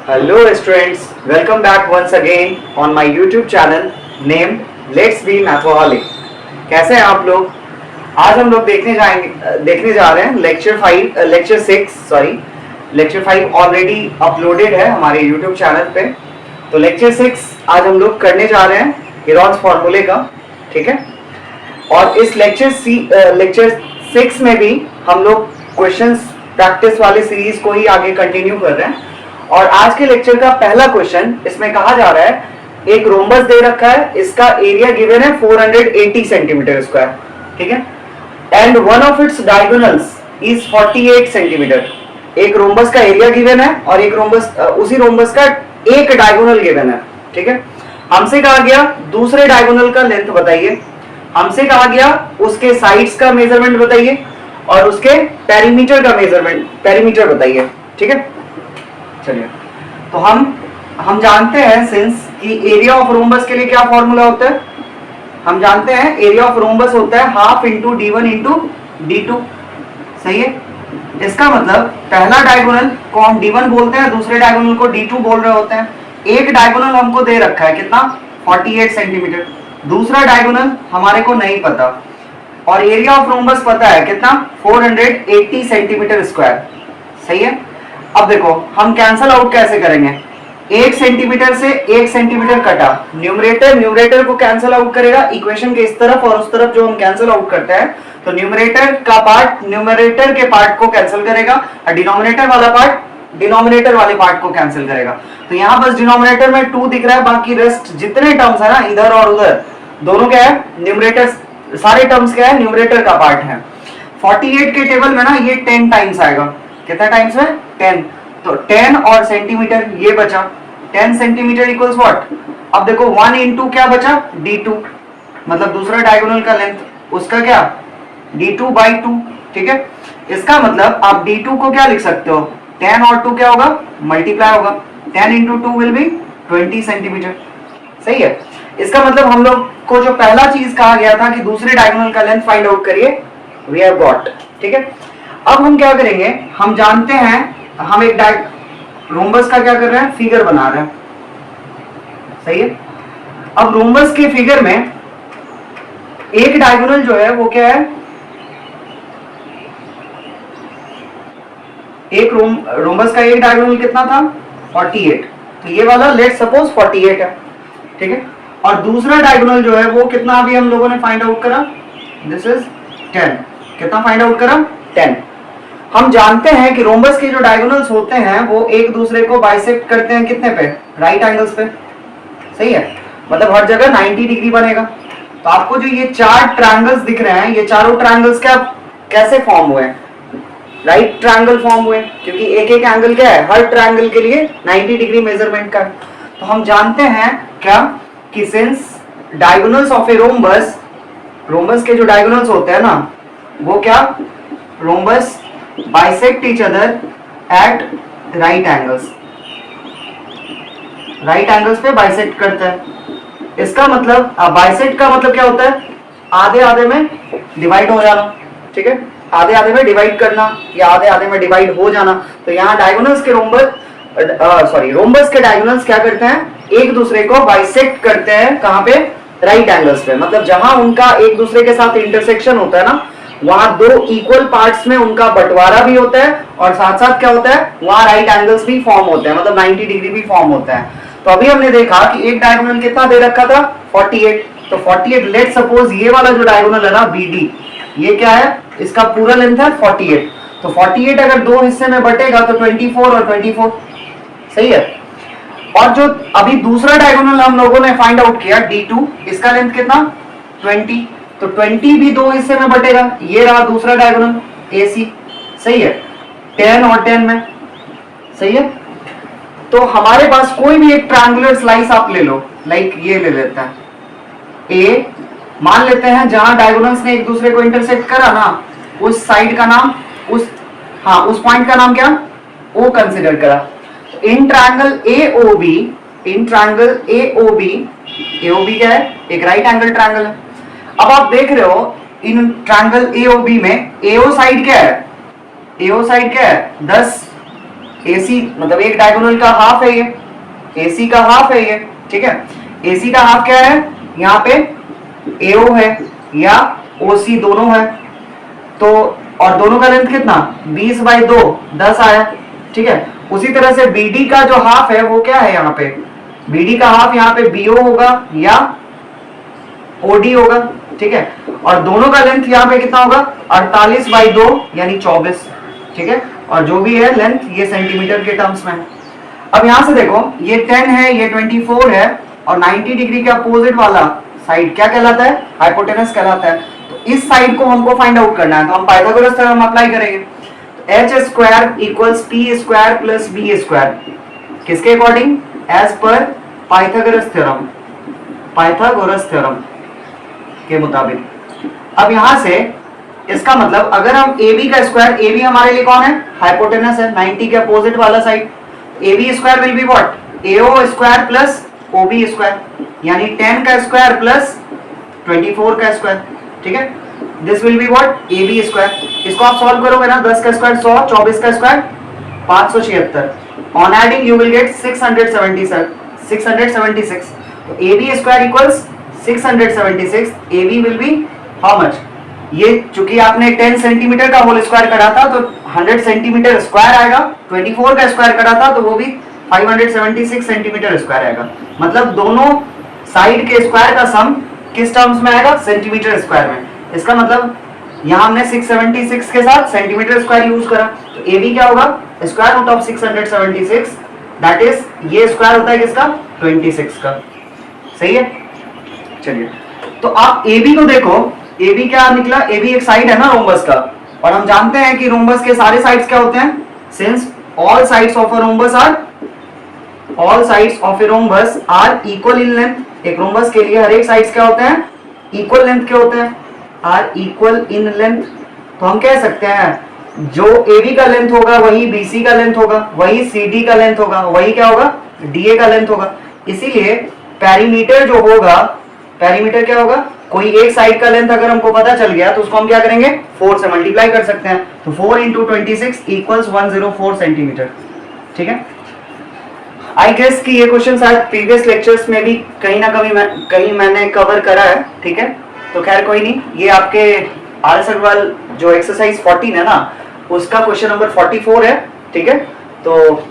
Hello students, welcome back once again on my YouTube channel named Let's Be Mathaholic। कैसे हैं आप लोग? आज हम लोग देखने जा रहे हैं लेक्चर 5 ऑलरेडी अपलोडेड है हमारे YouTube चैनल पे। तो लेक्चर 6 आज हम लोग करने जा रहे हैं हेरॉन्स फॉर्मूले का, ठीक है। और इस लेक्चर 6 में भी हम लोग क्वेश्चंस प्रैक्टिस वाले सीरीज को ही आगे कंटिन्यू कर रहे हैं। और आज के लेक्चर का पहला क्वेश्चन इसमें कहा जा रहा है, एक रोम्बस दे रखा है, इसका एरिया गिवन है 480 सेंटीमीटर स्क्वायर, ठीक है, and one of its diagonals is 48 centimetre. एक रोम्बस का एरिया गिवन है और एक रोम्बस उसी रोम्बस का एक डायगोनल गिवन है, ठीक है। हमसे कहा गया दूसरे डायगोनल का लेंथ बताइए, हमसे कहा गया उसके साइड्स का मेजरमेंट बताइए और उसके पेरीमीटर का पेरीमीटर बताइए, ठीक है। चलिए, तो हम जानते हैं सिंस कि एरिया ऑफ रोम्बस के लिए क्या फॉर्मूला होता है, हम जानते हैं एरिया ऑफ रोम्बस होता है half into d1 into d2, सही है। इसका मतलब पहला डायगोनल को हम d1 बोलते हैं, दूसरे डायगोनल को d2 बोल रहे होते हैं। एक डायगोनल हमको दे रखा है कितना, 48 सेंटीमीटर, दूसरा डायगोनल हमारे को नहीं पता और एरिया ऑफ रोम्बस पता है कितना, 480 सेंटीमीटर स्क्वायर, सही है। अब देखो हम कैंसल आउट कैसे करेंगे, 1 सेंटीमीटर से 1 सेंटीमीटर कटा, न्यूमरेटर को कैंसल आउट करेगा इक्वेशन के इस तरफ और उस तरफ जो हम कैंसल आउट करते हैं, तो न्यूमरेटर का पार्ट न्यूमरेटर के पार्ट को कैंसिल करेगा और डिनोमिनेटर वाला पार्ट डिनोमिनेटर वाले पार्ट को कैंसिल करेगा। तो यहाँ बस डिनोमिनेटर में 2 दिख रहा है, बाकी रेस्ट जितने टर्म्स है ना इधर और उधर दोनों क्या है, न्यूमरेटर, सारे टर्म्स क्या है, न्यूमरेटर का पार्ट है। 48 के टेबल में ना ये 10 टाइम्स आएगा, कितना टाइम्स है, 10। तो 10 और सेंटीमीटर ये बचा, 10 सेंटीमीटर इक्वल्स व्हाट। अब देखो 1 इंटू क्या बचा, d2, मतलब दूसरा डायगोनल का लेंथ, उसका क्या, d2 बाई 2, ठीक है। इसका मतलब आप d2 को क्या लिख सकते हो, 10 और 2 क्या होगा, मल्टीप्लाई होगा, 10 इंटू 2 विल बी 20 सेंटीमीटर, सही है। इसका मतलब हम लोग को जो पहला चीज कहा गया था कि दूसरे डायगोनल का लेंथ फाइंड आउट करिए, वी हैव गॉट, ठीक है। अब हम क्या करेंगे, हम जानते हैं हम एक रोम्बस का क्या कर रहे हैं, फिगर बना रहे हैं, सही है। अब रोम्बस के फिगर में एक डायगोनल जो है वो क्या है, एक रोम्बस का एक डायगोनल कितना था, 48, तो ये वाला लेट सपोज 48 है, ठीक है। और दूसरा डायगोनल जो है वो कितना अभी हम लोगों ने फाइंड आउट करा, दिस इज 10, कितना फाइंड आउट करा, 10। हम जानते हैं कि रोम्बस के जो डायगोनल्स होते हैं वो एक दूसरे को बाइसेक्ट करते हैं कितने पे, राइट एंगल्स पे, सही है, मतलब हर जगह 90 डिग्री बनेगा। तो आपको जो ये 4 ट्रायंगल्स दिख रहे हैं, ये चारों ट्रायंगल्स क्या कैसे फॉर्म हुए, राइट ट्रायंगल फॉर्म हुए, क्योंकि एक एक एंगल क्या है, हर ट्रायंगल के लिए 90 डिग्री मेजरमेंट का। तो हम जानते हैं क्या कि since diagonals of a rhombus के जो डायगोनल्स होते हैं ना वो क्या, rhombus bisect each other at right angles पे बाइसेक्ट करता है। इसका मतलब बाइसेक्ट का मतलब क्या होता है, आधे आधे में डिवाइड हो जाना, ठीक है, आधे आधे में डिवाइड करना या आधे आधे में डिवाइड हो जाना। तो यहाँ डायगोनल्स के रोम्बस के डायगोनल्स क्या करते हैं, एक दूसरे को बाइसेक्ट करते हैं, कहाँ पे, राइट एंगल्स पे, मतलब जहां उनका एक दूसरे के साथ इंटरसेक्शन होता है ना वहां 2 इक्वल पार्ट्स में उनका बंटवारा भी होता है और साथ साथ क्या होता है, वहां राइट एंगल्स भी फॉर्म होते हैं, मतलब 90 डिग्री भी फॉर्म होता है। तो अभी हमने देखा कि एक डायगोनल कितना दे रखा था, 48, तो 48 लेट सपोज ये वाला जो डायगोनल है ना BD, ये क्या है, इसका पूरा लेंथ है 48, तो 48 अगर 2 हिस्से में बटेगा तो 24 और 24, सही है। और जो अभी दूसरा डायगोनल हम लोगों ने फाइंड आउट किया D2, इसका लेंथ कितना, 20, तो 20 भी 2 हिस्से में बटेगा, ये रहा दूसरा डायगोनल AC, सही है, 10 और 10 में, सही है। तो हमारे पास कोई भी एक ट्रायंगुलर स्लाइस आप ले लो, लाइक ये ले लेते हैं A, मान लेते हैं जहां डायगोनल्स ने एक दूसरे को इंटरसेक्ट करा ना उस साइड का नाम, उस पॉइंट का नाम क्या, O कंसिडर करा। इन ट्रायंगल AOB क्या है, एक राइट एंगल ट्रायंगल है। अब आप देख रहे हो इन ट्रायंगल AOB में AO साइड क्या है, 10 AC मतलब एक डायगोनल का हाफ है ये, AC का हाफ है ये, ठीक है। AC का हाफ क्या है, यहाँ पे AO है या OC दोनों है, तो और दोनों का लेंथ कितना 20/2 10 आया, ठीक है। उसी तरह से BD का जो हाफ है वो क्या है, यहाँ पे BD का हाफ यहाँ पे BO होगा या OD होगा, ठीक है। और दोनों का लेंथ यहाँ पे कितना होगा 48/2 यानी 24, ठीक है। और जो भी है लेंथ ये सेंटीमीटर के टर्म्स में। अब यहां से देखो ये 10 है, ये 24 है, और 90 डिग्री के अपोजिट वाला साइड क्या कहलाता है, हाइपोटेनस कहलाता है। तो इस साइड को हमको फाइंड आउट करना है, तो हम पाइथागोरस थ्योरम अप्लाई करेंगे। तो h² equals p² plus b², किसके according, as per Pythagoras theorem के मुताबिक। अब यहां से इसका मतलब अगर हम AB का स्क्वायर, AB हमारे लिए कौन है, हाइपोटेनस है, 90 के अपोजिट वाला side, AB square will be what, AO square plus OB square, यानी 10 का स्क्वायर प्लस 24 का स्क्वायर, ठीक है। This will be what, AB square. इसको आप सॉल्व करोगे ना, 10 का स्क्वायर 100, 24 का square 576, on adding you will gate 676। तो AB square equals 676, AB will be how much, ये चूंकि आपने 10 सेंटीमीटर का होल स्क्वायर करा था तो 100 सेंटीमीटर स्क्वायर आएगा, 24 का स्क्वायर करा था तो वो भी 576 सेंटीमीटर स्क्वायर आएगा। मतलब दोनों साइड के स्क्वायर का सम किस टर्म्स में आएगा, सेंटीमीटर स्क्वायर में। इसका मतलब यहाँ हमने 676 के साथ सेंटीमीटर स्क्वायर यूज करा, तो AB क्या होगा, square root of 676, that is ये स्क्वायर होता है किसका, 26 का, सही है। चलिए तो आप AB को देखो, AB क्या निकला, AB एक साइड है ना रोम्बस का, और हम जानते हैं कि रोम्बस के सारे साइड्स क्या होते हैं, since all sides of a rhombus are equal in length. एक रोम्बस के लिए हर एक साइड्स क्या होते हैं, इक्वल लेंथ के होते हैं, आर इक्वल इन लेंथ। तो हम कह सकते हैं जो AB का लेंथ होगा वही BC का लेंथ होगा, वही CD का लेंथ होगा, वही क्या होगा, DA का लेंथ होगा। इसीलिए पेरीमीटर जो होगा, पेरीमीटर क्या होगा, कोई एक साइड का लेंथ अगर हमको पता चल गया तो उसको हम क्या करेंगे, 4 से मल्टीप्लाई कर सकते हैं। तो 4 × 26 इक्वल्स 104 सेंटीमीटर, ठीक है। आई गेस कि ये क्वेश्चन शायद प्रीवियस लेक्चर्स में भी कहीं मैंने कवर करा है, ठीक है। तो खैर कोई नहीं, ये आपके RS अग्रवाल जो एक्सरसाइज 14 है ना, उसका क्वेश्चन नंबर 44 है, ठीक है। तो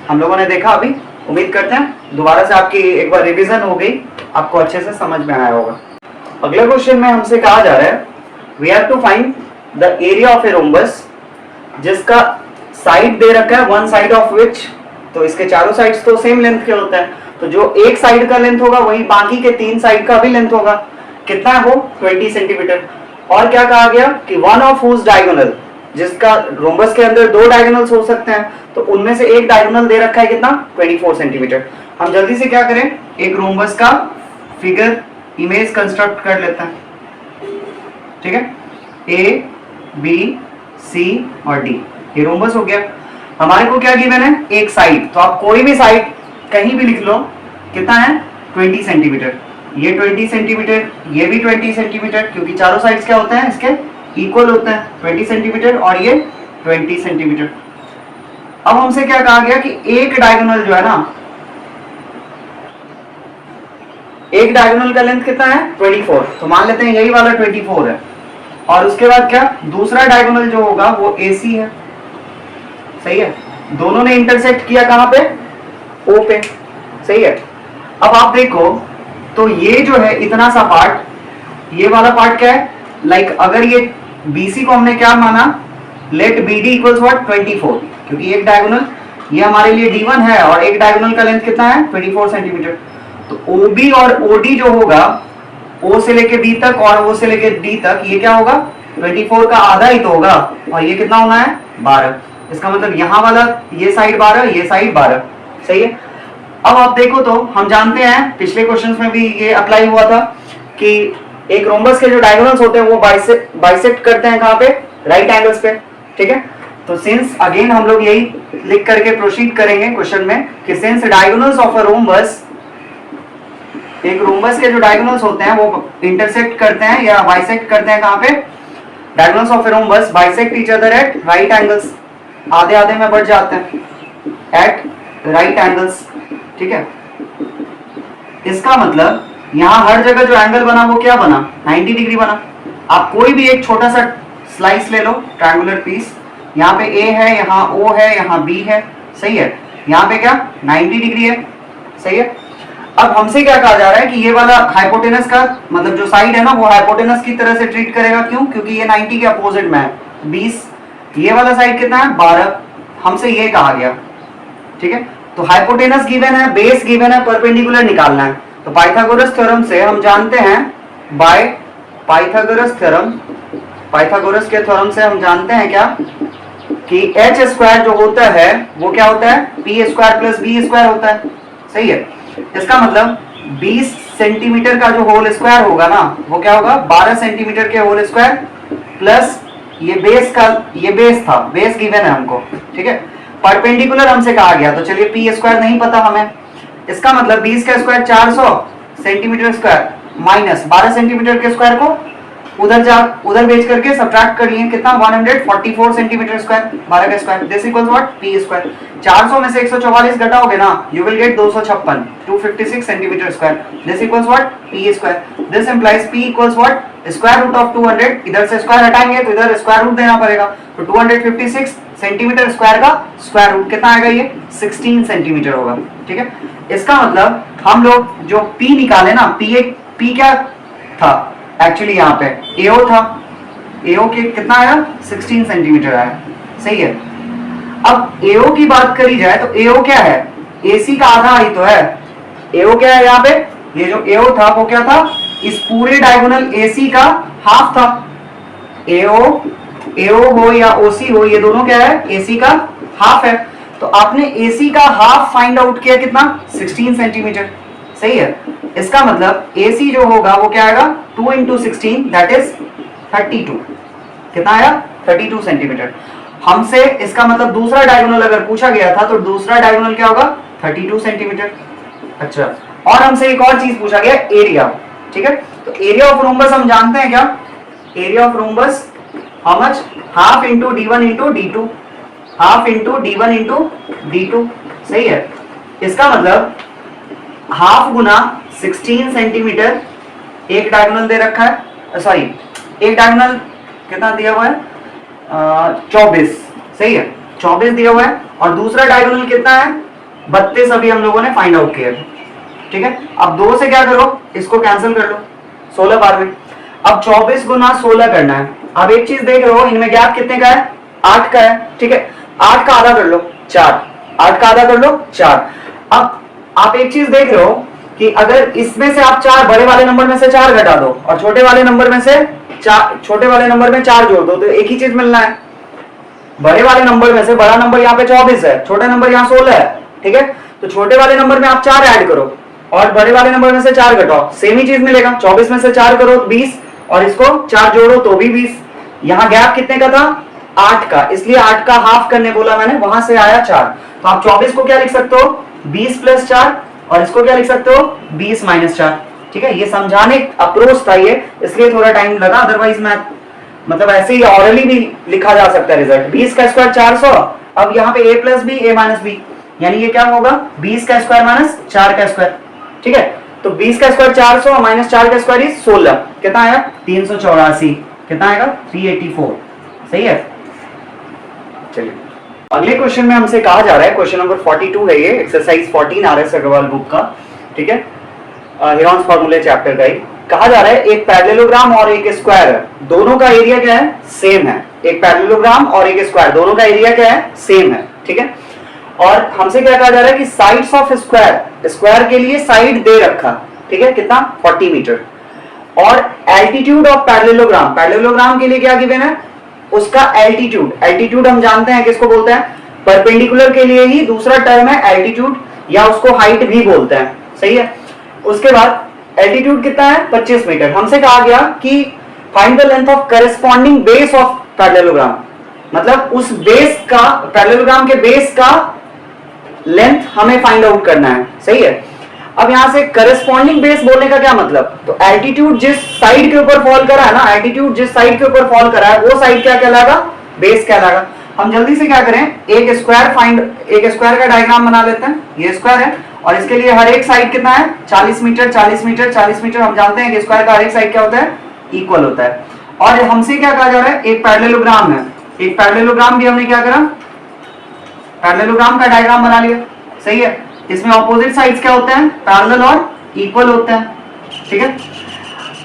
हम लोगों ने देखा, अभी उम्मीद करते हैं दोबारा से आपकी एक बार रिवीजन हो गई, आपको अच्छे से समझ में आया होगा। अगले क्वेश्चन में हमसे कहा जा रहा है we have to find the area of a rhombus, जिसका साइड दे रखा है, वन साइड ऑफ विच, तो इसके चारों साइड्स तो सेम लेंथ के होते हैं, तो जो एक साइड का लेंथ होगा वही बाकी के 3 साइड का भी लेंथ होगा। कितना है वो, 20 सेंटीमीटर। और क्या कहा गया कि वन ऑफ हुज डायगोनल, जिसका रोम्बस के अंदर 2 डायगोनल्स हो सकते हैं, तो उनमें से एक डायगोनल दे रखा है कितना, 24 सेंटीमीटर। हम जल्दी से क्या करें, एक रोम्बस का फिगर इमेज कंस्ट्रक्ट कर लेते हैं, ठीक है। A B C और D, ये रोम्बस हो गया। हमारे को क्या गिवन है, एक साइड, तो आप कोई भी साइड कहीं भी लिख लो, कितना है 20 सेंटीमीटर, ये 20 सेंटीमीटर, ये भी 20 सेंटीमीटर, क्योंकि चारों साइड्स क्या होते हैं इसके, इक्वल होते हैं, 20 सेंटीमीटर और ये 20 सेंटीमीटर। अब हमसे क्या कहा गया कि एक डायगोनल जो है ना, एक डायगोनल का लेंथ कितना है 24, तो मान लेते हैं यही वाला 24 है, और उसके बाद क्या, दूसरा डायगोनल जो होगा वो AC है, सही है। दोनों ने इंटरसेक्ट किया कहां पे, O पे, सही है। अब आप देखो तो ये जो है इतना सा पार्ट, ये वाला पार्ट क्या है, लाइक अगर ये BC को हमने क्या माना, लेट BD इक्वल्स व्हाट 24, क्योंकि एक डायगोनल ये हमारे लिए D1 है और एक डायगोनल का लेंथ कितना है 24 सेंटीमीटर। तो OB और OD जो होगा, O से लेके B तक और O से लेके D तक, ये क्या होगा 24 का आधा ही तो होगा, और ये कितना होना है 12। इसका मतलब यहाँ वाला ये साइड 12, ये साइड 12, सही है। अब आप देखो तो हम जानते हैं पिछले क्वेश्चंस में भी ये अप्लाई हुआ था कि एक रोम्बस के जो डायगोनल्स होते हैं वो बाइसेक्ट करते हैं कहाँ पे, राइट एंगल्स पे, ठीक है। तो सिंस अगेन हम लोग यही लिख करके प्रोसीड करेंगे क्वेश्चन में कि since diagonals of a rhombus, एक रोम्बस के जो डायगोनल्स होते हैं वो इंटरसेक्ट करते हैं या बाइसेक्ट करते हैं कहाँ पे, diagonals of a rhombus bisect each other at right angles, आधे आधे में बढ़ जाते हैं, एट राइट एंगल्स, ठीक है। इसका मतलब यहां हर जगह जो एंगल बना वो क्या बना, 90 डिग्री बना। आप कोई भी एक छोटा सा स्लाइस ले लो, ट्रायंगुलर पीस, यहाँ पे ए है, यहाँ ओ है, यहाँ बी है, सही है। यहाँ पे क्या 90 डिग्री है, सही है। अब हमसे क्या कहा जा रहा है कि ये वाला हाइपोटेनस का मतलब जो साइड है ना वो हाइपोटेनस की तरह से ट्रीट करेगा, क्यों, क्योंकि ये 90 के अपोजिट में है 20, ये वाला साइड कितना है 12, हमसे ये कहा गया, ठीक है। तो हाइपोटेनस गिवन है, बेस गिवन है, परपेंडिकुलर निकालना है। तो पाइथागोरस थ्योरम से हम जानते हैं, बाय पाइथागोरस थ्योरम, पाइथागोरस के थ्योरम से हम जानते हैं क्या कि एच स्क्वायर जो होता है वो क्या होता है, p square plus b square होता है, सही है। इसका मतलब 20 सेंटीमीटर का जो होल स्क्वायर होगा ना वो क्या होगा 12 सेंटीमीटर के होल स्क्वायर प्लस ये बेस का, ये बेस था, बेस गिवन है हमको, ठीक है। परपेंडिकुलर हमसे कहा गया, तो चलिए पी स्क्वायर नहीं पता हमें, इसका मतलब 20 का square 400 centimetre square minus 12 centimetre के स्क्वायर को उधर भेज करके सब्ट्रैक्ट करिए, कितना 144 सेंटीमीटर स्क्वायर, 12 का square, this equals what P square. 400 में से 144 घटाओगे ना you will get 256, 256 centimetre square, this equals what P square. This implies P equals what square root of 200, इधर से स्क्वायर हटाएंगे तो इधर स्क्वायर रूट देना पड़ेगा, तो 256 सेंटीमीटर स्क्वायर का स्क्वायर रूट कितना आएगा, ये 16 सेंटीमीटर होगा, ठीक है। इसका मतलब हम लोग जो P निकाले ना, P क्या था एक्चुअली, यहाँ पे AO था, AO के कितना आया 16 सेंटीमीटर आया, सही है। अब AO की बात करी जाए तो AO क्या है, AC का आधा ही तो है। AO क्या है यहाँ पे, ये जो AO था वो क्या था, इस पूरे डायगोनल AC का हाफ था। AO हो या OC हो, ये दोनों क्या है AC का हाफ है। तो आपने AC का हाफ फाइंड आउट किया कितना 16 सेंटीमीटर, सही है। इसका मतलब AC जो होगा वो क्या आएगा 2 इंटू 16 दैट इज 32, कितना आया 32 सेंटीमीटर। हमसे इसका मतलब दूसरा डायगोनल अगर पूछा गया था तो दूसरा डायगोनल क्या होगा 32 सेंटीमीटर। अच्छा, और हमसे एक और चीज पूछा गया एरिया, ठीक है। तो एरिया ऑफ रोम्बस हम जानते हैं क्या, area of rhombus how much, half into d1 into d2, half into d1 into d2, सही है। इसका मतलब हाफ गुना 16 सेंटीमीटर, एक डायगोनल दे रखा है, सॉरी एक डायगोनल कितना दिया हुआ है 24, सही है 24 दिया हुआ है, और दूसरा डायगोनल कितना है 32, अभी हम लोगों ने फाइंड आउट किया, ठीक है। अब 2 से क्या करो, इसको कैंसिल कर लो, 16 बार में। अब 24 गुना 16 करना है। अब एक चीज देख रहे हो, इनमें गैप कितने का है 8 का है, ठीक है। 8 का आधा कर लो 4, 8 का आधा कर लो 4। अब आप एक चीज देख रहे हो कि अगर इसमें से आप 4 बड़े वाले नंबर में से 4 घटा दो और छोटे वाले नंबर में से 4 जोड़ दो तो एक ही चीज मिलना है। बड़े वाले नंबर में से बड़ा नंबर यहाँ पे 24 है, छोटा नंबर यहाँ 16 है, ठीक है। तो छोटे वाले नंबर में आप 4 ऐड करो और बड़े वाले नंबर में से 4 घटाओ, सेम ही चीज मिलेगा। 24 में से 4 करो 20 और इसको 4 जोड़ो तो भी 20। यहाँ गैप कितने का था 8 का, इसलिए 8 का हाफ करने बोला मैंने, वहां से आया 4। तो आप 24 को क्या लिख सकते हो 20 प्लस 4 और इसको क्या लिख सकते हो 20 माइनस 4, ठीक है। ये समझाने अप्रोच था ये, इसलिए थोड़ा टाइम लगा, अदरवाइज मैं मतलब ऐसे ही ऑरली भी लिखा जा सकता है रिजल्ट। 20 का स्क्वायर 400, अब यहाँ पे a plus B a minus B, यानी ये क्या होगा 20 का स्क्वायर माइनस 4 का स्क्वायर, ठीक है। तो 20 का स्क्वायर 400 माइनस 4 का स्क्वायर 16, कितना आया 384, कितना आएगा 384, सही है। चलिए अगले क्वेश्चन में हमसे कहा जा रहा है, क्वेश्चन नंबर 42 है ये, एक्सरसाइज 14 RS अग्रवाल बुक का, ठीक है, हेरॉन्स फार्मूले चैप्टर का ही। कहा जा रहा है एक पैरेललोग्राम और एक स्क्वायर है, दोनों का एरिया क्या है सेम है। एक पैरेललोग्राम और एक स्क्वायर, दोनों का एरिया क्या है सेम है, ठीक है। और हमसे क्या कहा जा रहा है कि साइड्स ऑफ स्क्वायर, स्क्वायर के लिए साइड दे रखा, ठीक है, कितना 40 मीटर। और एल्टीट्यूड ऑफ पैरेललोग्राम, पैरेललोग्राम के लिए क्या गिवन है उसका एल्टीट्यूड, एल्टीट्यूड हम जानते हैं किसको बोलते हैं, परपेंडिकुलर के लिए ही दूसरा टर्म है एल्टीट्यूड, या उसको हाइट भी बोलते हैं, सही है। उसके बाद एल्टीट्यूड कितना है 25 मीटर। हमसे कहा गया कि find the length of corresponding base of parallelogram, मतलब उस बेस का, पैरेललोग्राम के बेस का लेंथ हमें फाइंड आउट करना है, सही है। अब यहां से करेस्पॉन्डिंग बेस बोलने का क्या मतलब, तो एल्टीट्यूड जिस साइड के ऊपर फॉल करा है ना, एल्टीट्यूड जिस साइड के ऊपर फॉल करा है वो साइड क्या कहलाएगा बेस कहलाएगा। हम जल्दी से क्या करें, एक स्क्वायर का डायग्राम बना लेते हैं। ये स्क्वायर है और इसके लिए हर एक साइड कितना है, 40 मीटर 40 मीटर 40 मीटर। हम जानते हैं कि स्क्वायर का हर एक साइड क्या होता है, इक्वल होता है। और हमसे क्या कहा जा रहा है, एक पैरेललोग्राम है। एक पैरेललोग्राम भी हमने क्या करा, पैरेललोग्राम का डायग्राम बना लिया, सही है। इसमें ऑपोजिट साइड्स क्या होते हैं, पैरेलल और इक्वल होते हैं, ठीक है।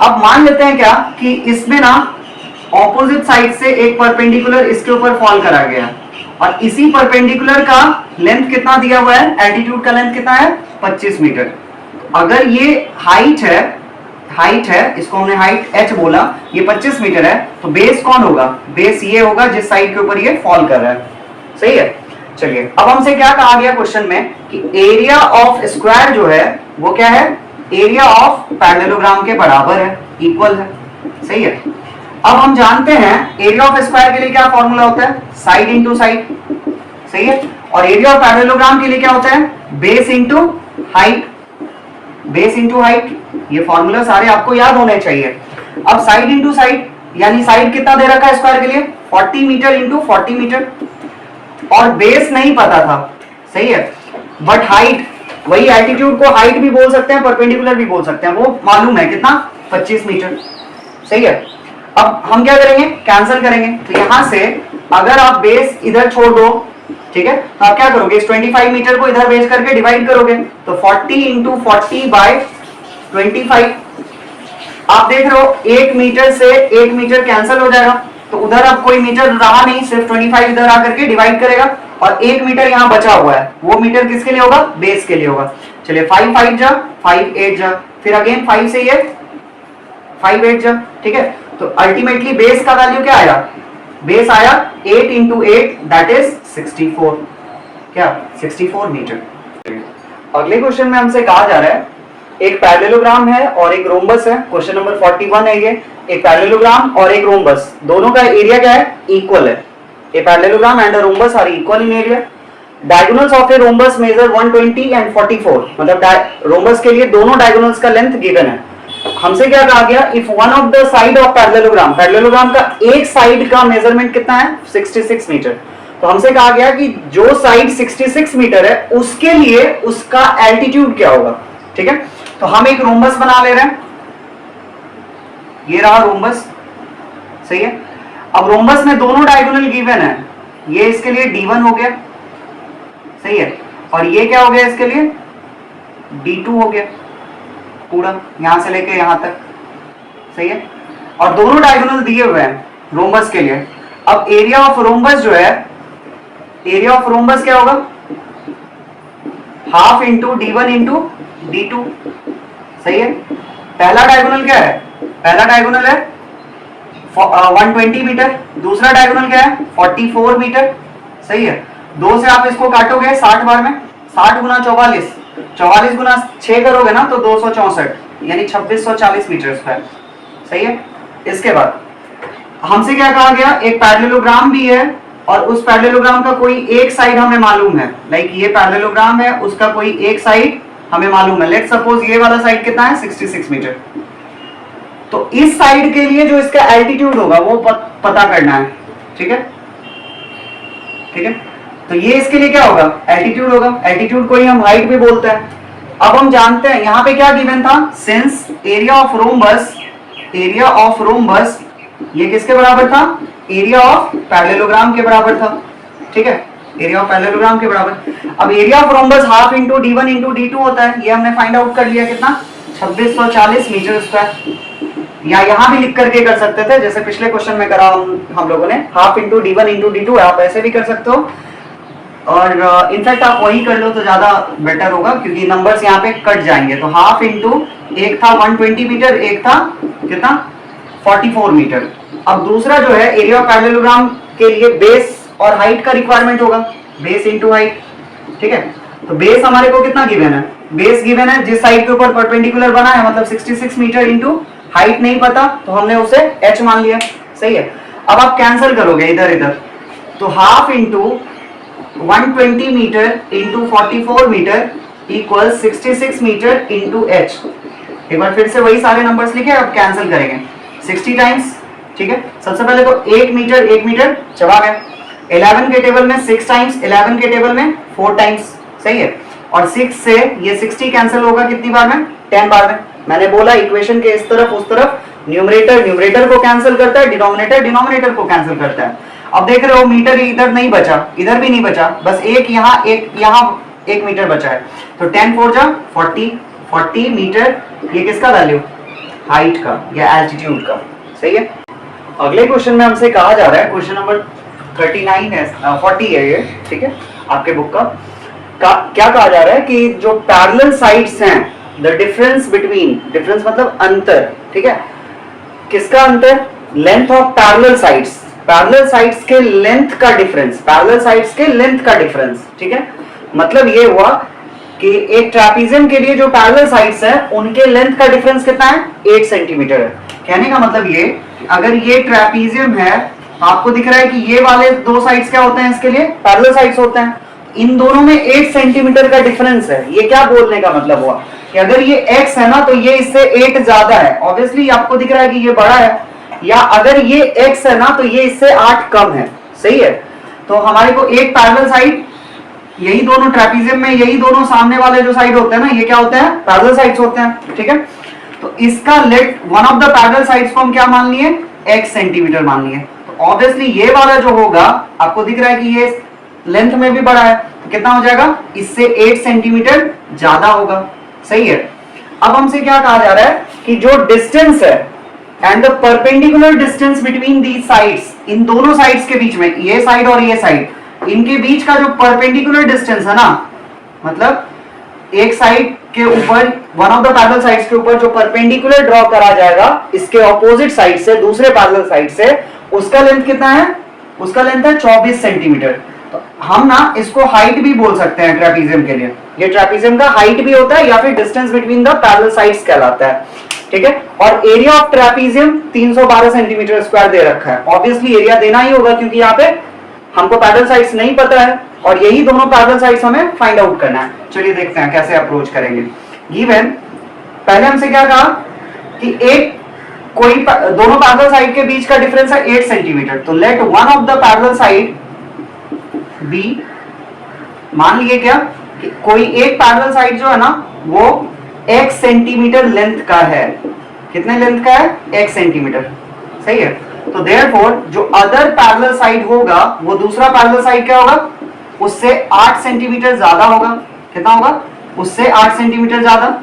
अब मान लेते हैं क्या कि इसमें ना ऑपोजिट साइड से एक परपेंडिकुलर इसके ऊपर फॉल करा गया और इसी परपेंडिकुलर का लेंथ कितना दिया हुआ है, एल्टीट्यूड का लेंथ कितना है, 25 मीटर। अगर ये हाइट है, इसको हमने हाइट h बोला, ये 25 मीटर है, तो बेस कौन होगा, बेस ये होगा जिस साइड के ऊपर ये फॉल कर रहा है, सही है। चलिए अब हमसे क्या कहा गया क्वेश्चन में कि एरिया ऑफ स्क्वायर जो है वो क्या है, एरिया ऑफ पैरेललोग्राम के बराबर है, इक्वल है, सही है। अब हम जानते हैं एरिया ऑफ स्क्वायर के लिए क्या फॉर्मूला होता है, साइड इंटू साइड, सही है। और एरिया ऑफ पैरेललोग्राम के लिए क्या होता है, base into height, base into height. ये फॉर्मूला सारे आपको याद होने चाहिए। अब साइड इंटू साइड, यानी साइड कितना दे रखा है स्क्वायर के लिए, 40 मीटर इंटू 40 मीटर। और बेस नहीं पता था, सही है, बट हाइट, वही एल्टीट्यूड को हाइट भी बोल सकते हैं, परपेंडिकुलर भी बोल सकते हैं, वो मालूम है कितना, 25 मीटर, सही है। अब हम क्या करेंगे, कैंसिल करेंगे। तो यहां से अगर आप बेस इधर छोड़ दो, ठीक है, तो आप क्या करोगे, इस 25 मीटर को इधर बेस करके डिवाइड करोगे, तो 40 इंटू 40 बाय 25। आप देख रहे हो 1 मीटर से 1 मीटर कैंसिल हो जाएगा, तो उधर अब कोई मीटर रहा नहीं, सिर्फ 25 इधर आकर के डिवाइड करेगा और 1 मीटर यहाँ बचा हुआ है, वो मीटर किसके लिए होगा, बेस के लिए होगा। चलिए 5 5 जा 5 8 जा, फिर अगेन 5 से ये 5 8 जा, ठीक है। तो अल्टीमेटली बेस का वैल्यू क्या आया, बेस आया 8 इंटू 8 दैट इज 64, क्या 64 मीटर। अगले क्वेश्चन में हमसे कहा जा रहा है एक पैरेललोग्राम है और एक रोम्बस है, क्वेश्चन नंबर 41 है ये। एक पैरेललोग्राम और एक रोम्बस, दोनों का एरिया क्या है, इक्वल है। A parallelogram and a rhombus are equal in area. Diagonals of a rhombus measure 120 and 44, मतलब रोम्बस के लिए दोनों डायगोनल्स का लेंथ गिवन है। हमसे क्या कहा गया, if one of the side of parallelogram, parallelogram का एक साइड का मेजरमेंट कितना है, 66 मीटर। तो हमसे कहा गया कि जो साइड 66 मीटर है उसके लिए उसका एल्टीट्यूड क्या होगा, ठीक है। तो हम एक रोम्बस बना ले रहे हैं, ये रहा रोम्बस, सही है। अब रोम्बस में दोनों डायगोनल गिवन है, ये इसके लिए D1 हो गया, सही है, और ये क्या हो गया, इसके लिए D2 हो गया, पूरा यहां से लेके यहां तक, सही है। और दोनों डायगोनल दिए हुए हैं रोम्बस के लिए। अब एरिया ऑफ रोम्बस जो है, एरिया ऑफ रोम्बस क्या होगा, half into D1 into D2, सही है। पहला डायगोनल क्या है, पहला डायगोनल है 120 मीटर, दूसरा डायगोनल क्या है 44 मीटर, सही है। 2 से आप इसको काटोगे 60 बार में, 60 गुना 44, 44 गुना 6 करोगे ना तो 264, यानी 2640 मीटर स्क्वायर, सही है। इसके बाद हमसे क्या कहा गया, एक पैरेललोग्राम भी है और उस पैरेललोग्राम का कोई एक साइड हमें मालूम है, लाइक ये पैरेललोग्राम है, उसका कोई एक साइड हमें मालूम है। लेट्स सपोज ये वाला साइड कितना है, 66 मीटर। तो इस साइड के लिए जो इसका एल्टीट्यूड होगा वो पता करना है, ठीक है, ठीक है। तो ये इसके लिए क्या होगा, एल्टीट्यूड होगा, एल्टीट्यूड को ही हम हाइट भी बोलते हैं। अब हम जानते हैं यहाँ पे क्या गिवन था, since area of rhombus, area of rhombus ये किसके बराबर था, एरिया ऑफ पैरेललोग्राम के बराबर था, ठीक है, एरिया ऑफ पैरेललोग्राम के बराबर। अब area of rhombus half into D1 into D2 होता है, ये हमने फाइंड आउट कर लिया, कितना 2640 मीटर स्क्वायर। या यहाँ भी लिख करके कर सकते थे, जैसे पिछले क्वेश्चन में करा हम लोगों ने, half into D1 into D2, आप ऐसे भी कर सकते हो। और इनफैक्ट आप वही कर लो तो ज्यादा बेटर होगा, क्योंकि नंबर्स यहाँ पे कट जाएंगे। तो हाफ इंटू, एक था 120 मीटर, एक था कितना 44 मीटर। अब दूसरा जो है एरिया ऑफ पैरेललोग्राम के लिए बेस और हाइट का रिक्वायरमेंट होगा, बेस इंटू हाइट, ठीक है। तो बेस हमारे को कितना गिवन है, बेस गिवन है जिस साइड के ऊपर परपेंडिकुलर बना है, मतलब 66 मीटर इंटू हाइट नहीं पता तो हमने उसे h मान लिया, सही है। अब आप कैंसिल करोगे इधर इधर, तो half into 120 metre into 44 metre equal 66 metre into h। एक बार फिर से वही सारे नंबर्स लिखे, अब कैंसिल करेंगे 60 टाइम्स, ठीक है। सबसे पहले तो 1 मीटर चबा गया, 11 के टेबल में 6 टाइम्स, 11 के टेबल में 4 टाइम्स, सही है। और 6 से ये 60 कैंसिल होगा कितनी बार में? 10 बार में। मैंने बोला इक्वेशन के इस तरफ उस तरफ न्यूमरेटर न्यूमरेटर को कैंसिल करता है, डिनोमिनेटर डिनोमिनेटर को कैंसिल करता है। अब देख रहे हो मीटर इधर नहीं बचा, इधर भी नहीं बचा, बस एक यहाँ 1 मीटर बचा है। तो 10 4 जा 40 मीटर, ये किसका वैल्यू? हाइट का या एल्टीट्यूड का, सही है। अगले क्वेश्चन में हमसे कहा जा रहा है, क्वेश्चन नंबर 39 है, 40 है ये, ठीक है, आपके बुक का क्या कहा जा रहा है कि जो पैरेलल साइड्स हैं, द डिफरेंस बिटवीन, डिफरेंस मतलब अंतर, ठीक है, किसका अंतर? Length of parallel sides, parallel sides के लेंथ का डिफरेंस, पैरेलल साइड्स के लेंथ का डिफरेंस, ठीक है। मतलब ये हुआ कि एक ट्रापीजियम के लिए जो पैरेलल साइड्स है उनके लेंथ का डिफरेंस कितना है? 8 सेंटीमीटर है। कहने का मतलब ये, अगर ये ट्रापीजियम है, आपको दिख रहा है कि ये वाले दो साइड्स क्या होते हैं? इसके लिए पैरेलल साइड्स होते हैं। इन दोनों में 8 सेंटीमीटर का डिफरेंस है। ये क्या बोलने का मतलब हुआ कि अगर ये x है ना तो ये इससे 8 ज्यादा है, ऑब्वियसली आपको दिख रहा है कि ये बड़ा है, या अगर ये x है ना तो ये इससे 8 कम है, सही है। तो हमारे को एक पैरेलल साइड, यही दोनों ट्रापीजियम में यही दोनों सामने वाले जो साइड होते हैं ना, ये क्या होते हैं? पैरेलल साइड्स होते हैं, ठीक है। तो इसका late one of the parallel sides को हम क्या मान लिए? x सेंटीमीटर मान लिए। तो ऑब्वियसली ये वाला जो होगा, आपको दिख रहा है कि ये लेंथ में भी बड़ा है, तो कितना हो जाएगा? इससे 8 सेंटीमीटर ज्यादा होगा, सही है। अब हमसे क्या कहा जा रहा है कि जो डिस्टेंस है and the perpendicular distance between these sides, इन दोनों साइड्स के बीच में, ये साइड और ये साइड, इनके बीच का जो परपेंडिकुलर डिस्टेंस है ना, मतलब एक साइड के ऊपर, one of the parallel sides के ऊपर जो परपेंडिकुलर ड्रॉ करा जाएगा इसके ऑपोजिट साइड से, दूसरे पैरेलल साइड से, उसका लेंथ कितना है? उसका लेंथ है 24 सेंटीमीटर। तो हम ना इसको हाइट भी बोल सकते हैं ट्रेपीजियम के लिए, ये ट्रेपीजियम का हाइट भी होता है या फिर distance between the parallel sides कहलाता है, ठीक है। और area of trapezium 312 centimetre square दे रखा है। ऑब्वियसली एरिया देना ही होगा क्योंकि यहाँ पे हमको पैरेलल साइड्स नहीं पता है और यही दोनों पैरेलल साइड्स हमें फाइंड आउट करना है। चलिए देखते हैं कैसे अप्रोच करेंगे। गिवन, पहले हमसे क्या कहा कि एक कोई दोनों पैरेलल साइड के बीच का डिफरेंस है 8 सेंटीमीटर। तो let one of the parallel side B, मान लिए क्या कि कोई एक पैरेलल साइड जो है ना वो x सेंटीमीटर लेंथ का है। कितने लेंथ का है? x सेंटीमीटर, सही है। तो देयरफॉर जो अदर पैरेलल साइड होगा वो दूसरा पैरेलल साइड क्या होगा? उससे 8 सेंटीमीटर ज्यादा होगा। कितना होगा? उससे 8 सेंटीमीटर ज्यादा,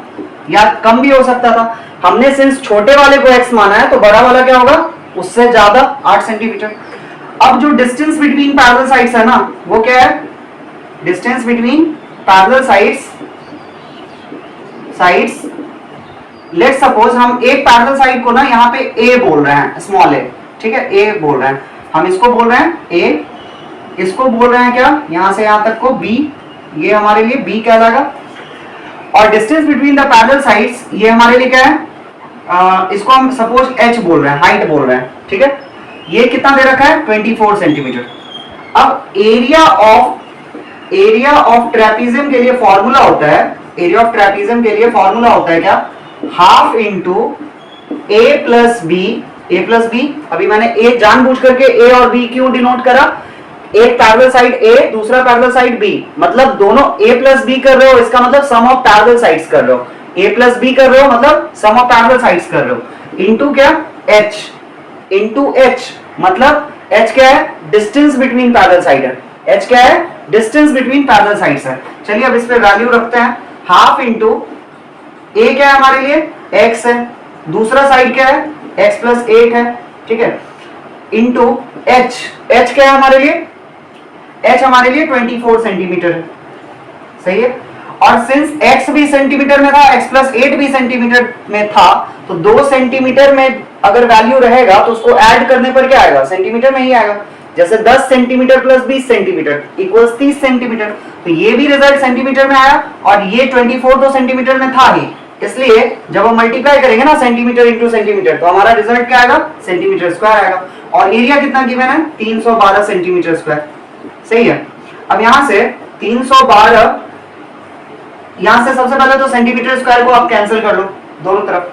या कम भी हो सकता था। हमने सिंस छोटे वाले को x माना है तो बड़ा वाला क्या होगा? उससे ज्यादा 8 सेंटीमीटर। अब जो डिस्टेंस बिटवीन पैरेलल साइड्स है ना वो क्या है? Distance between parallel sides let's suppose हम एक पैरेलल साइड को ना यहाँ पे a बोल रहे हैं, स्मॉल a, ठीक है, a बोल रहे हैं, हम इसको बोल रहे हैं a, इसको बोल रहे हैं क्या? यहां से यहां तक को b, ये हमारे लिए b कहलाएगा। और distance between the parallel sides ये हमारे लिए क्या है? इसको हम सपोज h बोल रहे हैं, हाइट बोल रहे हैं, ठीक है। ये कितना दे रखा है? 24 सेंटीमीटर। अब एरिया ऑफ ट्रेपीजियम के लिए फॉर्मूला होता है, एरिया ऑफ ट्रेपीजियम के लिए फॉर्मूला होता है क्या? Half into a plus B. अभी मैंने a जानबूझ करके a और b क्यों डिनोट करा? एक पैरेलल साइड a, दूसरा पैरेलल साइड b, मतलब दोनों a प्लस b कर रहे हो, इसका मतलब सम ऑफ पैरेलल साइड्स कर रहे हो। a प्लस b कर रहे हो मतलब सम ऑफ पैरेलल साइड्स कर रहे हो। इंटू क्या? h, मतलब h क्या है? डिस्टेंस बिटवीन पैरेलल साइड है। h क्या है? डिस्टेंस बिटवीन पैरेलल साइड्स है। चलिए अब इस पे वैल्यू रखते हैं। हाफ इंटू a क्या है हमारे लिए? x है, दूसरा साइड क्या है? x प्लस 8 है, ठीक है, इंटू h क्या है हमारे लिए? h हमारे लिए 24 सेंटीमीटर है, सही है। और सिंस x भी सेंटीमीटर में था, x प्लस 8 भी सेंटीमीटर में था, तो 2 सेंटीमीटर में अगर वैल्यू रहेगा तो उसको ऐड करने पर क्या आएगा? सेंटीमीटर में ही आएगा। जैसे 10 centimetre plus 20 centimetre equals 30 centimetre, तो ये भी रिजल्ट सेंटीमीटर में आया और ये 24 तो सेंटीमीटर में था ही, इसलिए जब हम मल्टीप्लाई करेंगे ना सेंटीमीटर इंटू सेंटीमीटर तो हमारा रिजल्ट क्या आएगा? सेंटीमीटर स्क्वायर आएगा। और एरिया कितना गिवन है? 312 सेंटीमीटर स्क्वायर, सही है। अब यहां से 312, यहां से सबसे पहले तो सेंटीमीटर स्क्वायर को आप कैंसिल कर लो दोनों तरफ।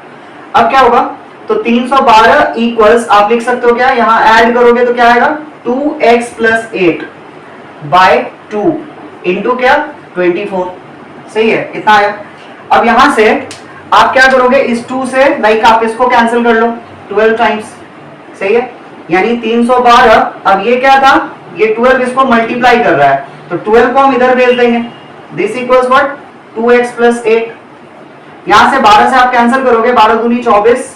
अब क्या होगा? तो 312 इक्वल्स आप लिख सकते हो क्या? यहां ऐड करोगे तो क्या आएगा? 2x प्लस 8 बाय 2 इंटू क्या 24, सही है, इतना आया। अब यहां से आप क्या करोगे, इस 2 से लाइक आप इसको कैंसिल कर लो 12 टाइम्स, सही है, यानी 312। अब ये क्या था, ये 12 इसको मल्टीप्लाई कर रहा है, तो 12 को हम इधर भेज देंगे, this equals what 2x plus 8। यहां से 12 से आप कैंसिल करोगे, 12 दूनी 24,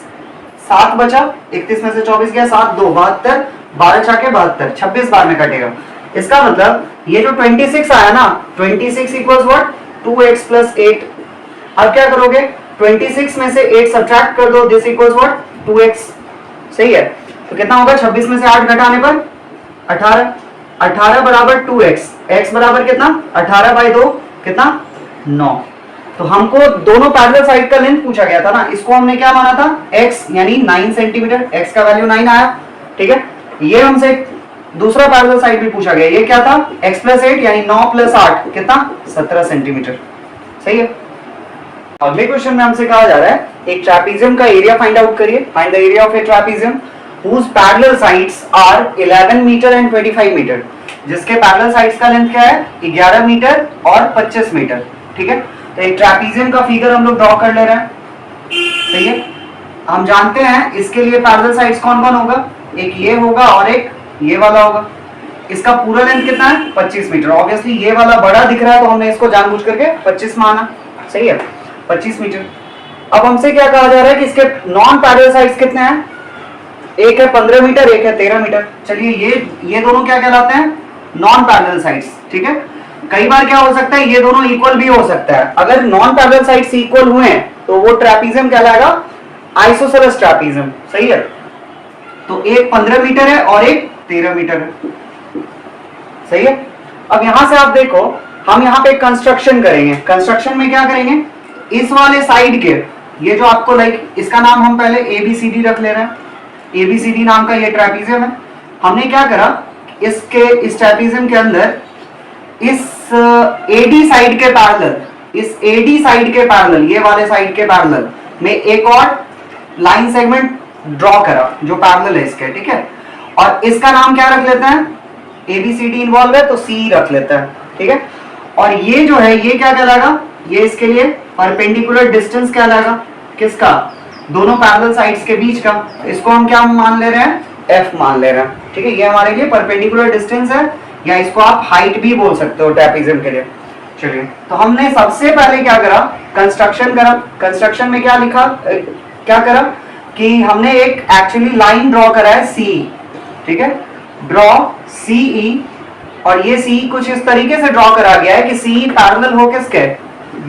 7 बचा, 31 में से 24 गया, 7 2 72, 12 छाके 72, 26 बार में कटेगा। इसका मतलब ये जो 26 आया ना, 26 इक्वल्स व्हाट 2x प्लस 8। अब क्या करोगे, 26 में से 8 सब्ट्रैक्ट कर दो, दिस इक्वल्स व्हाट 2x, सही है। तो कितना होगा, 26 में से 8 घटाने पर 18, 18 बराबर 2x, x बराबर कितना 18 बाई 2 कितना 9। तो हमको दोनों पैरेलल साइड का लेंथ पूछा गया था ना, इसको हमने क्या माना था x यानी 9 सेंटीमीटर, x का वैल्यू 9 आया, ठीक है। ये हमसे दूसरा पैरेलल साइड भी पूछा गया, ये क्या था x प्लस 8 यानी 9 प्लस 8 कितना 17 सेंटीमीटर, सही है। अगले क्वेश्चन में हमसे कहा जा रहा है एक ट्रैपीजियम का एरिया फाइंड आउट करिए, find the area of a trapezium whose parallel sides are 11 metre and 25 metre, जिसके पैरेलल साइड्स का लेंथ क्या है 11 मीटर और 25 मीटर, ठीक है। तो एक ट्रैपीजियम का फिगर हम लोग ड्रॉ कर ले रहे हैं, सही है। हम जानते हैं इसके लिए पैरेलल साइड्स कौन कौन होगा, एक ये होगा और एक ये वाला होगा। इसका पूरा लेंथ कितना है 25 मीटर, ऑब्वियसली ये वाला बड़ा दिख रहा है तो हमने इसको जानबूझ करके 25 माना, सही है, 25 मीटर। अब हमसे क्या कहा जा रहा है कि इसके नॉन पैरेलल साइड्स कितने हैं, एक है 15 मीटर, एक है 13 मीटर। चलिए ये दोनों क्या कहलाते हैं नॉन पैरेलल साइड्स, ठीक है। कई बार क्या हो सकता है ये दोनों इक्वल भी हो सकता है, अगर नॉन पैरेलल साइड्स इक्वल हुए हैं तो वो ट्रैपीजियम कहलाएगा आइसोसेलेस ट्रैपीजियम, सही है। तो एक 15 मीटर है और एक 13 मीटर है, सही है। अब यहां से आप देखो, हम यहाँ पे कंस्ट्रक्शन करेंगे, कंस्ट्रक्शन में क्या करेंगे, इस वाले साइड के ये जो आपको लाइक इसका नाम हम पहले ABCD रख ले रहे हैं, ABCD नाम का ये ट्रैपीजियम है। हमने क्या करा, इस ट्रैपीजियम के अंदर इस AD साइड के पैरेलल, इस AD साइड के पैरेलल, ये वाले साइड के पैरेलल में एक और लाइन सेगमेंट ड्रॉ करा जो पैरेलल है इसके, ठीक है। और इसका नाम क्या रख लेते हैं, ABCD इन्वॉल्व है तो C रख लेते हैं, ठीक है। और ये जो है ये क्या कहलाएगा, ये इसके लिए परपेंडिकुलर डिस्टेंस कहलाएगा, किसका, दोनों पैरेलल साइड्स के बीच का। इसको हम क्या मान ले रहे हैं, F मान ले रहे हैं, ठीक है। ये हमारे लिए परपेंडिकुलर डिस्टेंस है, या इसको आप हाइट भी बोल सकते हो ट्रैपीजियम के लिए। चलिए, तो हमने सबसे पहले क्या करा, कंस्ट्रक्शन करा। कंस्ट्रक्शन में क्या लिखा, क्या करा कि हमने एक एक्चुअली लाइन ड्रॉ करा है C, ठीक है, ड्रॉ CE। और ये CE कुछ इस तरीके से ड्रॉ करा गया है कि CE पैरेलल हो किसके,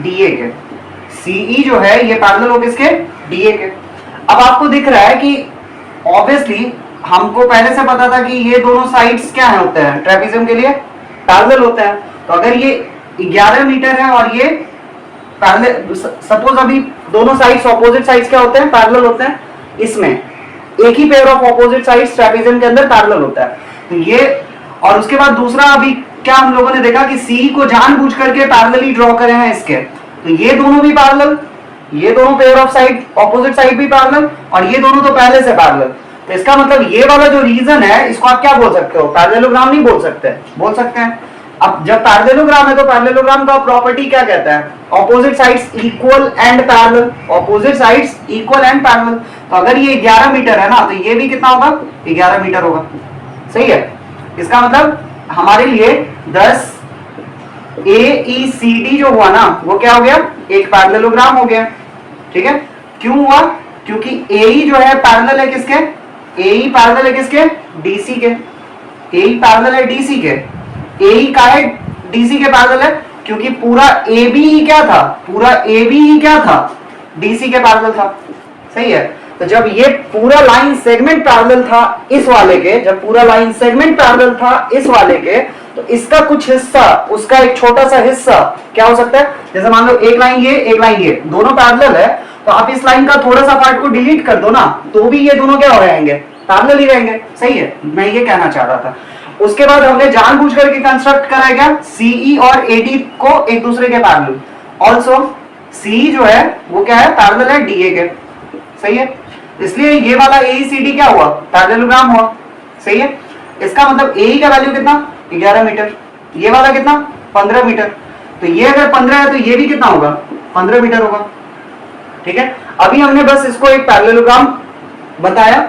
DA के। CE जो है ये पैरेलल हो किसके, DA के। अब आपको दिख रहा है कि ऑब्वियसली हमको पहले से पता था कि ये दोनों साइड्स क्या है होते हैं ट्रैपीजियम के लिए पैरेलल होते हैं। तो अगर ये 11 मीटर है और ये पैरेलल, सपोज अभी दोनों साइड्स ऑपोजिट साइड्स क्या होते हैं, पैरेलल होते हैं। इसमें एक ही pair of opposite sides trapezium के अंदर पैरेलल होता है। तो ये, और उसके बाद दूसरा अभी क्या हम लोगों ने देखा कि C को जानबूझ करके पैरेलली ड्रॉ करे हैं इसके, तो ये दोनों भी पैरेलल, ये दोनों pair of side opposite side भी पैरेलल, और ये दोनों तो पहले से पैरेलल। तो इसका मतलब ये वाला जो रीजन है इसको आप क्या बोल सकते हो, पैरेललोग्राम नहीं बोल सकते, बोल सकते हैं। अब जब पैरेललोग्राम है तो पैरेललोग्राम का प्रॉपर्टी क्या कहता है, opposite sides equal and parallel, opposite sides equal and parallel. तो अगर ये 11 मीटर है ना, तो ये भी कितना होगा, 11 मीटर होगा, सही है। इसका मतलब हमारे लिए 10 AECD जो हुआ ना वो क्या हो गया, एक पैरेललोग्राम हो गया, ठीक है। क्यों हुआ, क्योंकि AE जो है पैरेलल है किसके, AE पैरेलल है किसके, DC के। AE पैरेलल है DC के। AE का है DC के पैरेलल है क्योंकि पूरा AB ही क्या था, पूरा AB ही क्या था, DC के पैरेलल था, सही है। तो जब ये पूरा लाइन सेगमेंट पैरेलल था इस वाले के, जब पूरा लाइन सेगमेंट पैरेलल था इस वाले के, तो इसका कुछ हिस्सा, उसका एक छोटा सा हिस्सा क्या हो सकता है, जैसे मान लो एक लाइन ये, एक लाइन ये, दोनों पैरेलल है, तो आप इस लाइन का थोड़ा सा पार्ट को डिलीट कर दो ना, तो भी ये दोनों क्या हो रहेंगे, पैरेलल ही रहेंगे, सही है। मैं ये कहना चाह रहा था। उसके बाद हमने जानबूझ करके कंस्ट्रक्ट करा क्या, CE और AD को एक दूसरे के पैरेलल। ऑल्सो CE जो है वो क्या है, पैरेलल है DA के, सही है। इसलिए ये वाला AECD क्या हुआ, पैरेललोग्राम हुआ, सही है। इसका मतलब ए का वैल्यू कितना 11 मीटर, ये वाला कितना 15 मीटर, तो ये अगर 15 है तो ये भी कितना होगा 15 मीटर होगा। ठीक है, अभी हमने बस इसको एक पैरेललोग्राम बताया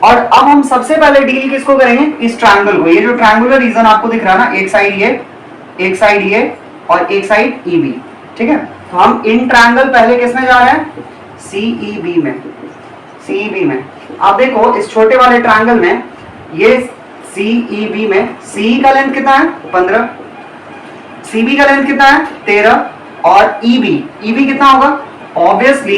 और अब हम सबसे पहले डील किसको करेंगे, इस ट्रायंगल को। ये जो ट्रायंगुलर रीजन आपको दिख रहा है ना, एक साइड ये, एक साइड ये और एक साइड ईबी। ठीक है, तो हम इन ट्रायंगल पहले किसमें जा रहे हैं, सीईबी में। सीईबी में आप देखो इस छोटे वाले ट्रायंगल में ये सीईबी में सी का लेंथ कितना है 15, सीबी का लेंथ कितना है 13 और ईबी कितना होगा, ऑब्वियसली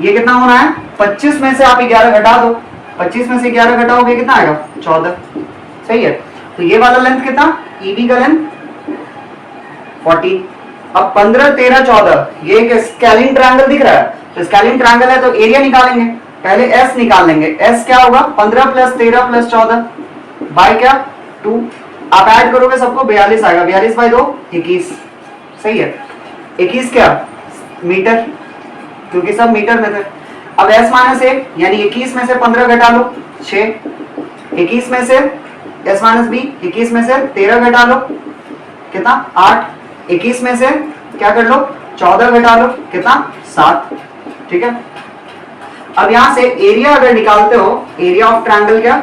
ये कितना होना है 25 में से आप 11 घटा दो, 25 में से 11 घटाओगे कितना आएगा 14। सही है, तो ये वाला लेंथ कितना, ईबी का लेंथ 40। अब 15 13 14 ये एक स्केलिंग ट्रायंगल दिख रहा है, तो स्केलिंग ट्रायंगल है तो एरिया निकालेंगे, पहले एस निकाल लेंगे। एस क्या होगा 15 प्लस 13 प्लस 14 बाय क्या 2, आप ऐड करोगे सबको 42 आएगा, 42 बाय 2 21। सही है, 21 क्या मीटर, क्योंकि सब मीटर में थे। अब s माइनस ए यानी 21 में से 15 घटा लो 6, 21 में से s माइनस बी 21 में से 13 घटा लो कितना 8, 21 में से क्या कर लो 14 घटा लो कितना 7। ठीक है, अब यहां से एरिया अगर निकालते हो, एरिया ऑफ ट्रायंगल क्या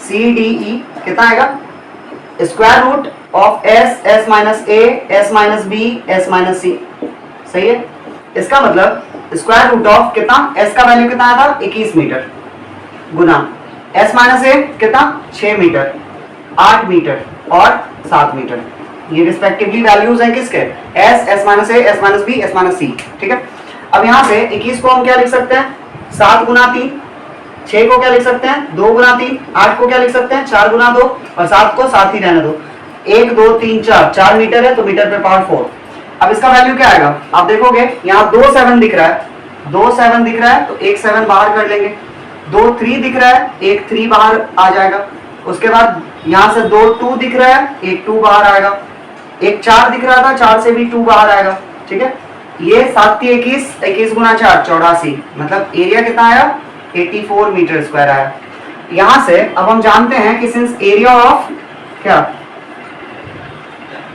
CDE कितना आएगा, square root of s minus a s minus b s minus c. सही है, इसका मतलब स्क्वायर रूट ऑफ कितना, s का वैल्यू कितना आया था 21 मीटर गुना s माइनस ए कितना 6 मीटर 8 मीटर और 7 मीटर, ये रिस्पेक्टिवली वैल्यूज हैं किसके, s minus a s minus b s minus c. ठीक है, अब यहां से 21 को हम क्या लिख सकते हैं 7 गुना 3, 6 को क्या लिख सकते हैं 2 गुना 3, 8 को क्या लिख सकते हैं 4 गुना 2 और 7 को 7 ही रहने दो। 1 2 3 4 मीटर है तो मीटर पे पावर 4। अब इसका वैल्यू क्या आएगा, आप देखोगे यहाँ 2 7 दिख रहा है, 2 7 दिख रहा है तो एक 7 बाहर कर लेंगे, 2 3 दिख रहा है एक 3 बाहर आ जाएगा, उसके बाद यहाँ से 2 2 दिख रहा है एक 2 बाहर आएगा, एक 4 दिख रहा था 4 से भी 2 बाहर आएगा। ठीक है, ये 7 21, 21 गुना 4 84, मतलब एरिया कितना आया 84 मीटर स्क्वायर आया। यहां से अब हम जानते हैं कि सिंस एरिया ऑफ क्या,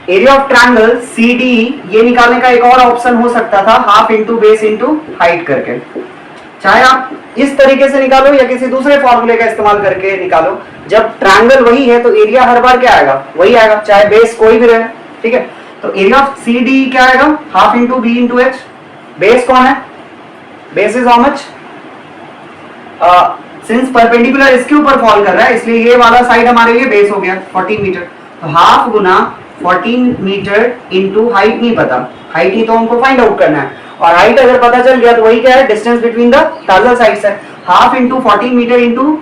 एरिया ऑफ ट्रायंगल CDE, ये निकालने का एक और ऑप्शन हो सकता था half into base into height करके, चाहे आप इस तरीके से निकालो या किसी दूसरे फॉर्मूले का इस्तेमाल करके निकालो, जब ट्रायंगल वही है तो एरिया हर बार क्या आएगा वही आएगा, चाहे बेस कोई भी रहे। ठीक है, तो एरिया ऑफ CDE क्या आएगा half into B into H. Base कौन है, base is how much, since perpendicular इसके ऊपर फॉल कर रहा है इसलिए ये वाला साइड हमारे लिए बेस हो गया 14 मीटर, तो हाफ गुना 14 मीटर इंटू हाइट नहीं पता, हाइट ही तो हमको फाइंड आउट करना है, और हाइट अगर पता चल गया तो वही क्या है distance between the parallel sides है। Half into 14 metre into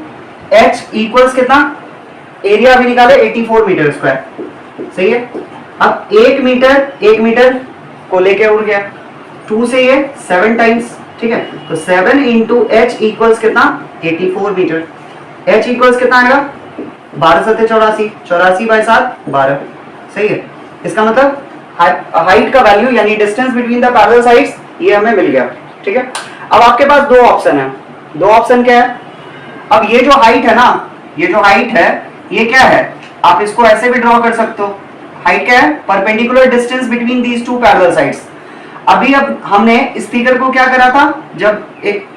h equals कितना, एरिया भी निकाले 84 मीटर स्क्वायर। सही है, अब 1 मीटर को लेके उड़ गया 2 से ये 7 टाइम्स। ठीक है, तो 7 इंटू एच इक्वल्स कितना 84 मीटर, एच इक्वल्स कितना आएगा 12 7 84, 84 बाय 7 12। सही है, इसका मतलब हाइट का वैल्यू यानी distance between the parallel sides ये हमें मिल गया। ठीक है, अब आपके पास दो ऑप्शन है, दो ऑप्शन क्या है, अब ये जो हाइट है ना, ये जो हाइट है ये क्या है, आप इसको ऐसे भी ड्रॉ कर सकते हो, हाइट क्या है perpendicular distance between these two parallel sides. अभी अब हमने इस फिगर को क्या करा था, जब एक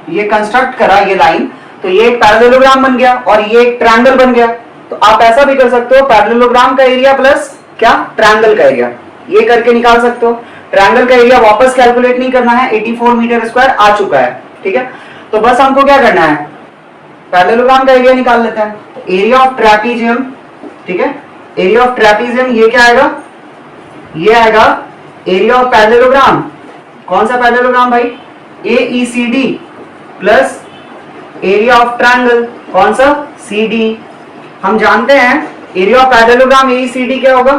ये कंस्ट्रक्ट करा ये लाइन, तो ये एक पैरेललोग्राम बन गया और ये एक ट्रायंगल बन गया। तो आप ऐसा भी कर सकते हो पैरेललोग्राम का एरिया प्लस क्या ट्रायंगल का एरिया, ये करके निकाल सकते हो। ट्रायंगल का एरिया वापस कैलकुलेट नहीं करना है, 84 मीटर स्क्वायर आ चुका है। ठीक है, तो बस हमको क्या करना है पैरेललोग्राम का एरिया निकाल लेते हैं। तो एरिया ऑफ ट्रैपीजियम, ठीक है, एरिया ऑफ ट्रैपीजियम ये क्या आएगा, ये आएगा एरिया ऑफ पैरेललोग्राम। कौन सा पैरेललोग्राम भाई, AECD plus area of triangle कौन सा CD। हम जानते हैं एरिया ऑफ पैरेललोग्राम AECD क्या होगा,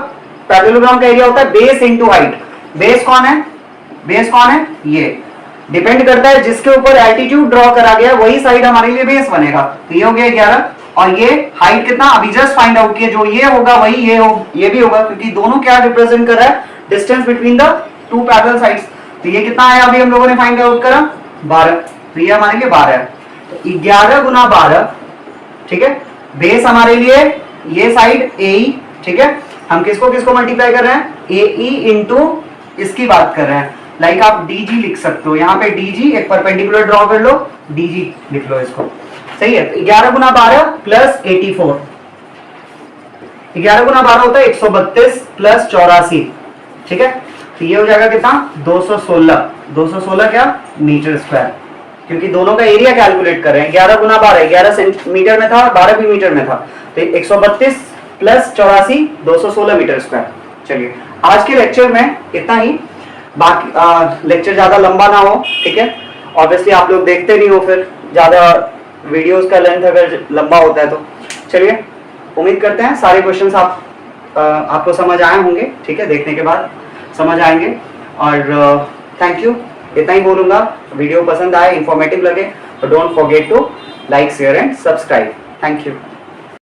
पैरेललोग्राम का एरिया होता है बेस इंटू हाइट। बेस कौन है, बेस कौन है, ये डिपेंड करता है जिसके ऊपर एल्टीट्यूड ड्रॉ करा गया वही साइड हमारे लिए बेस बनेगा। तो ये हो गया 11 और ये हाइट कितना अभी जस्ट फाइंड आउट किया, जो ये होगा वही ये भी होगा, क्योंकि दोनों क्या रिप्रेजेंट कर रहा है distance between the two parallel sides. तो ये कितना आया अभी हम लोगों ने फाइंड आउट करा 12, तो ये हमारे लिए 12 है। तो 11 गुना 12, ठीक है, बेस हमारे लिए ये साइड AE, ठीक है। हम किसको किसको मल्टीप्लाई कर रहे हैं, AE इंटू इसकी बात कर रहे हैं, लाइक आप DG लिख सकते हो, यहाँ पे DG एक परपेंडिकुलर ड्रॉ कर लो, DG लिख लो इसको, सही है। 11 गुना 12 प्लस 84, 11 गुना 12 होता है 132 प्लस 84, ठीक है। तो ये हो जाएगा कितना, 216, 216 क्या मीटर स्क्वायर, क्योंकि दोनों का एरिया कैलकुलेट कर रहे हैं। 11 गुना 12, 11 सेंटीमीटर में था, 12 भी मीटर में था, तो 132 प्लस 84, 216 मीटर स्क्वायर। चलिए आज के लेक्चर में इतना ही, बाकी लेक्चर ज्यादा लंबा ना हो, ठीक है। ऑब्वियसली आप लोग देखते नहीं हो, फिर ज्यादा वीडियोस का लेंथ अगर लंबा होता है तो। चलिए उम्मीद करते हैं सारे क्वेश्चंस आपको समझ आए होंगे, ठीक है, देखने के बाद समझ आएंगे। और थैंक यू, इतना ही बोलूंगा। वीडियो पसंद आए, इंफॉर्मेटिव लगे तो don't forget to like, share and subscribe. Thank you.